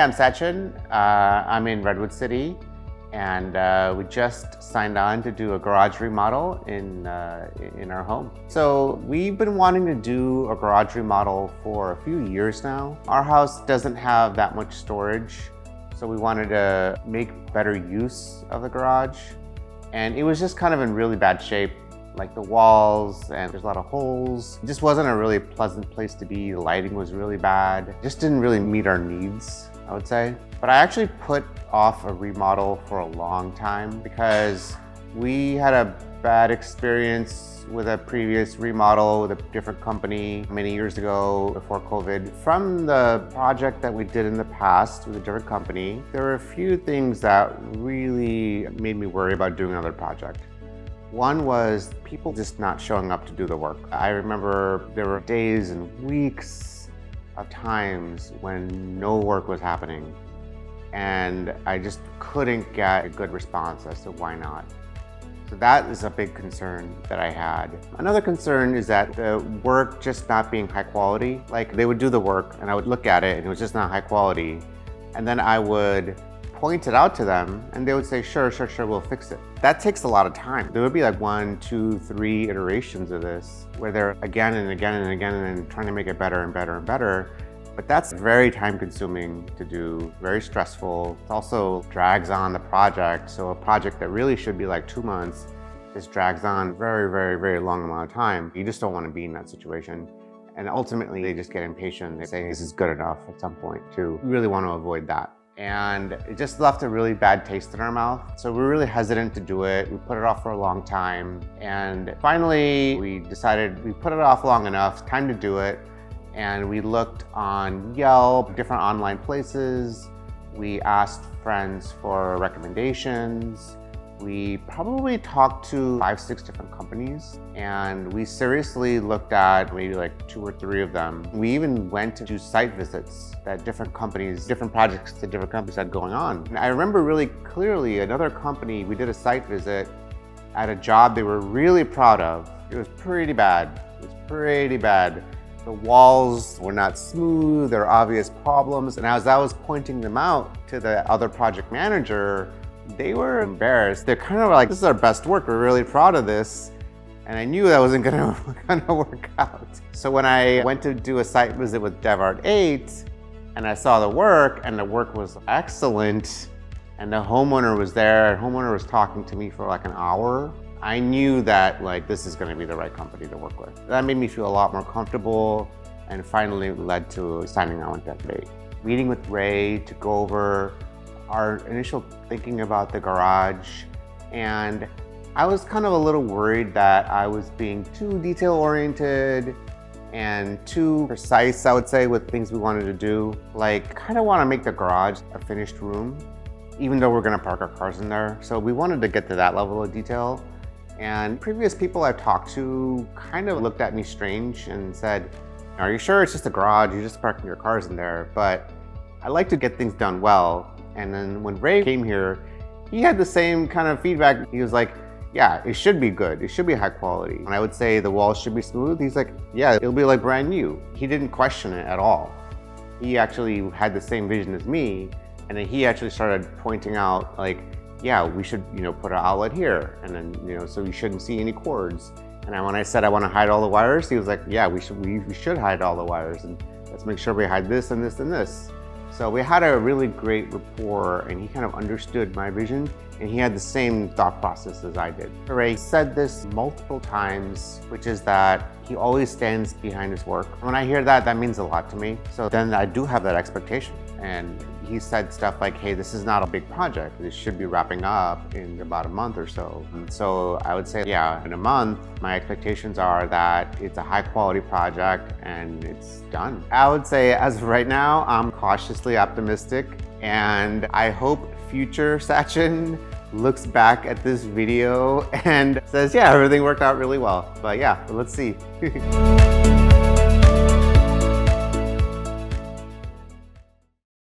I'm Sachin. I'm in Redwood City, and we just signed on to do a garage remodel in our home. So we've been wanting to do a garage remodel for a few years now. Our house doesn't have that much storage, so we wanted to make better use of the garage. And it was just kind of in really bad shape, like the walls, and there's a lot of holes. It just wasn't a really pleasant place to be. The lighting was really bad. It just didn't really meet our needs, I would say. But I actually put off a remodel for a long time because we had a bad experience with a previous remodel with a different company many years ago before COVID. From the project that we did in the past with a different company, there were a few things that really made me worry about doing another project. One was people just not showing up to do the work. I remember there were days and weeks of times when no work was happening, and I just couldn't get a good response as to why not. So that is a big concern that I had. Another concern is that the work just not being high quality. Like, they would do the work and I would look at it and it was just not high quality. And then I would point it out to them and they would say, sure, we'll fix it. That takes a lot of time. There would be like 1, 2, 3 iterations of this where they're again and again and again and trying to make it better and better and better. But that's very time consuming to do, very stressful. It also drags on the project. So a project that really should be like 2 months just drags on very long amount of time. You just don't want to be in that situation. And ultimately they just get impatient. They say this is good enough at some point too. We really want to avoid that. And it just left a really bad taste in our mouth. So we're really hesitant to do it. We put it off for a long time. And finally, we decided we put it off long enough, time to do it. And we looked on Yelp, different online places. We asked friends for recommendations. We probably talked to 5, 6 different companies. And we seriously looked at maybe like 2 or 3 of them. We even went to do site visits that different companies, different projects that different companies had going on. And I remember really clearly another company, we did a site visit at a job they were really proud of. It was pretty bad. It was pretty bad. The walls were not smooth, there were obvious problems. And as I was pointing them out to the other project manager, they were embarrassed. They're kind of like, this is our best work, we're really proud of this. And I knew that wasn't gonna work out. So when I went to do a site visit with DevArt8, and I saw the work, and the work was excellent, and the homeowner was there, and the homeowner was talking to me for like an hour, I knew that like this is gonna be the right company to work with. That made me feel a lot more comfortable, and finally led to signing on with DevArt8. Meeting with Ray to go over our initial thinking about the garage, and I was kind of a little worried that I was being too detail-oriented and too precise, I would say, with things we wanted to do. Like, kind of want to make the garage a finished room, even though we're going to park our cars in there. So we wanted to get to that level of detail. And previous people I've talked to kind of looked at me strange and said, are you sure it's just a garage? You're just parking your cars in there. But I like to get things done well. And then when Ray came here, he had the same kind of feedback. He was like, yeah, it should be good. It should be high quality. And I would say the walls should be smooth. He's like, yeah, it'll be like brand new. He didn't question it at all. He actually had the same vision as me. And then he actually started pointing out like, yeah, we should, put an outlet here. And then, so you shouldn't see any cords. And when I said I want to hide all the wires, he was like, yeah, we should hide all the wires. And let's make sure we hide this and this and this. So we had a really great rapport, and he kind of understood my vision, and he had the same thought process as I did. Ray said this multiple times, which is that he always stands behind his work. When I hear that, that means a lot to me. So then I do have that expectation. And he said stuff like, hey, this is not a big project. This should be wrapping up in about a month or so. And so I would say, yeah, in a month, my expectations are that it's a high quality project and it's done. I would say as of right now, I'm cautiously optimistic, and I hope future Sachin looks back at this video and says, yeah, everything worked out really well. But yeah, let's see.